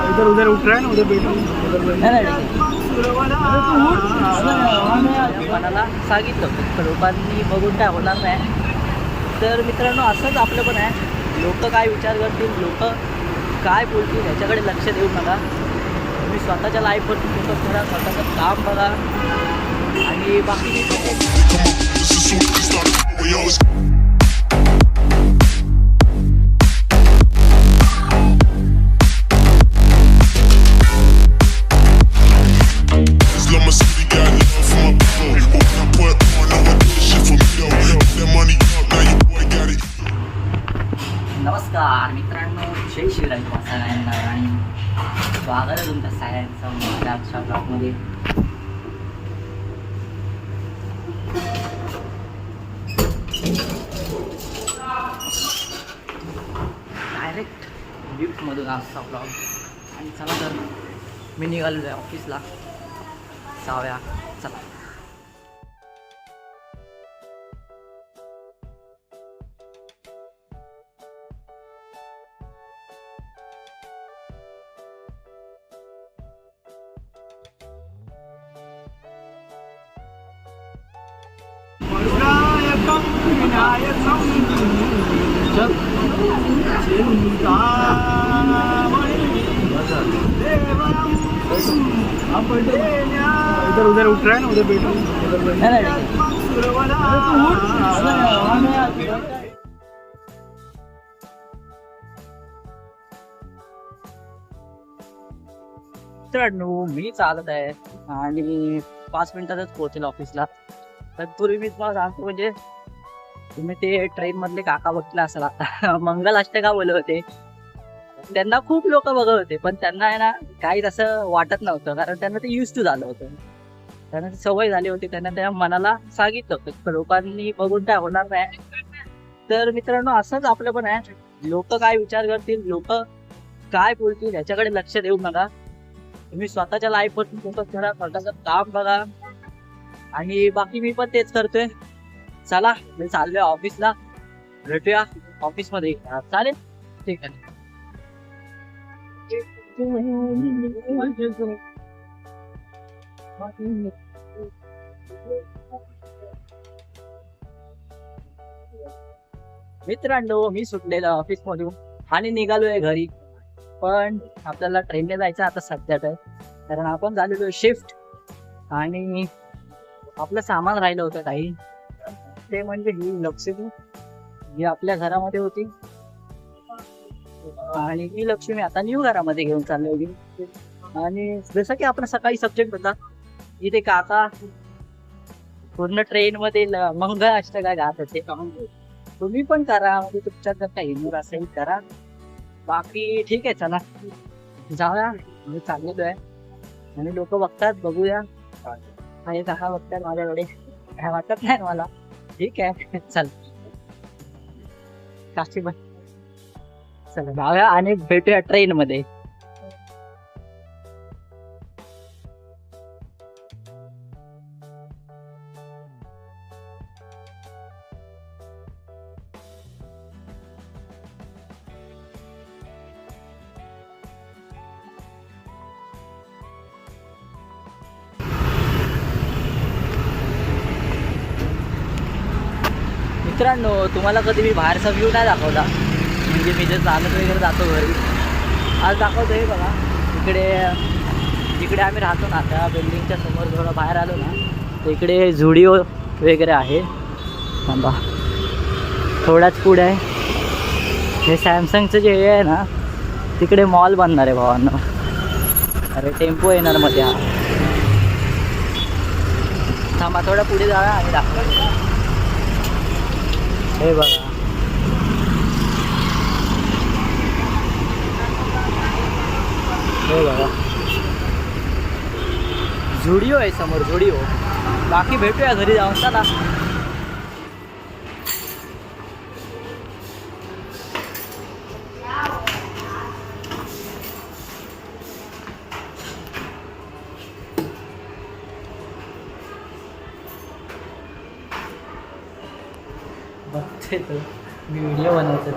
इधर उधर उठ रहा है ना, उधर बैठो. मनाला सांगितलं होतं लोकांनी बघून काय होणार नाही. तर मित्रांनो असंच आपलं पण आहे. लोक काय विचार करतील, लोक काय बोलतील याच्याकडे लक्ष देऊ नका. तुम्ही स्वतःच्या लाईफवरती फोकस करा, स्वतःचं काम बघा आणि बाकी मी नमस्कार मित्रांनो, जय श्रीराम सगळ्यांना आणि स्वागत आहे तुमच्या सगळ्यांचं माझ्या आजच्या ब्लॉगमध्ये. डायरेक्ट लिफ्टमधून आजचा ब्लॉग. आणि चला तर मी निघालो आहे ऑफिसला, जाऊया चला. इधर उधर उठ रहा है ना, उधर बैठो. मित्रांनो मी चालत आहे आणि 5 मिनिटातच पोहोचेल ऑफिसला. तत्पूर्वी मी तुम्हाला सांगतो, म्हणजे तुम्ही ते ट्रेन मधले काका बघितले असाल आता मंगलाष्टका बोलत होते. त्यांना खूप लोक बघत होते, पण त्यांना आहे ना काहीच असं वाटत नव्हतं, कारण त्यांना ते युज टू झालं होतं. त्यांना ती सवय झाली होती. त्यांना त्या मनाला सांगितलं होतं लोकांनी बघून काय होणार नाही. तर मित्रांनो असंच आपलं पण आहे. लोक काय विचार करतील, लोक काय बोलतील याच्याकडे लक्ष देऊ नका. तुम्ही स्वतःच्या लाईफवरती फोकस करा, स्वतःचं काम बघा आणि बाकी मी पण तेच करतोय. चला मी चाललोय ऑफिसला, भेटूया ऑफिसमध्ये. चालेल, ठीक आहे. मित्रांनो मी सुटलेलो ऑफिस मधून आणि निघालोय घरी. पण आपल्याला ट्रेनने जायचं आता सध्या तर, कारण आपण झालेलो शिफ्ट आणि आपलं सामान राहिलं होतं काही. ते म्हणजे ही लक्ष्मी जी आपल्या घरामध्ये होती आणि ही लक्ष्मी आता न्यू घरामध्ये घेऊन चालली होती. आणि जसं की आपला सकाळी सब्जेक्ट होता, इथे काका पूर्ण ट्रेन मध्ये मंगलाष्टका गात होते. तुम्ही पण करा, म्हणजे तुमच्यात जर काही हिंदू असेल करा. बाकी ठीक आहे, चला जाऊया. मी चाललेलो आहे आणि लोक बघतात, बघूया. आणि काका बघतात माझ्याकडे, काय वाटत नाही मला. ठीक आहे, चल काशी बाय, चला जाऊया आणि भेटूया ट्रेन मध्ये. मित्रांनो तुम्हाला कधी मी बाहेरचा व्ह्यू नाही दाखवला, म्हणजे मी जे चालत वगैरे जातो घरी, आज दाखवतोय. बघा जिकडे आम्ही राहतो ना, त्या बिल्डिंगच्या समोर थोडं बाहेर आलो ना, तर इकडे झुडिओ वगैरे आहे. थांबा, थोड्याच पुढे आहे हे सॅमसंगचं जे आहे ना, तिकडे मॉल बनणार आहे भावांनो. अरे टेम्पो येणार मध्ये. हा थांबा, थोडं पुढे जाऊया आणि दाखवा. हे बघा, हे बघा झुडिओ आहे समोर, झुडिओ. बाकी भेटूया घरी जाऊन, चला. बघते तो मी व्हिडिओ बनवतो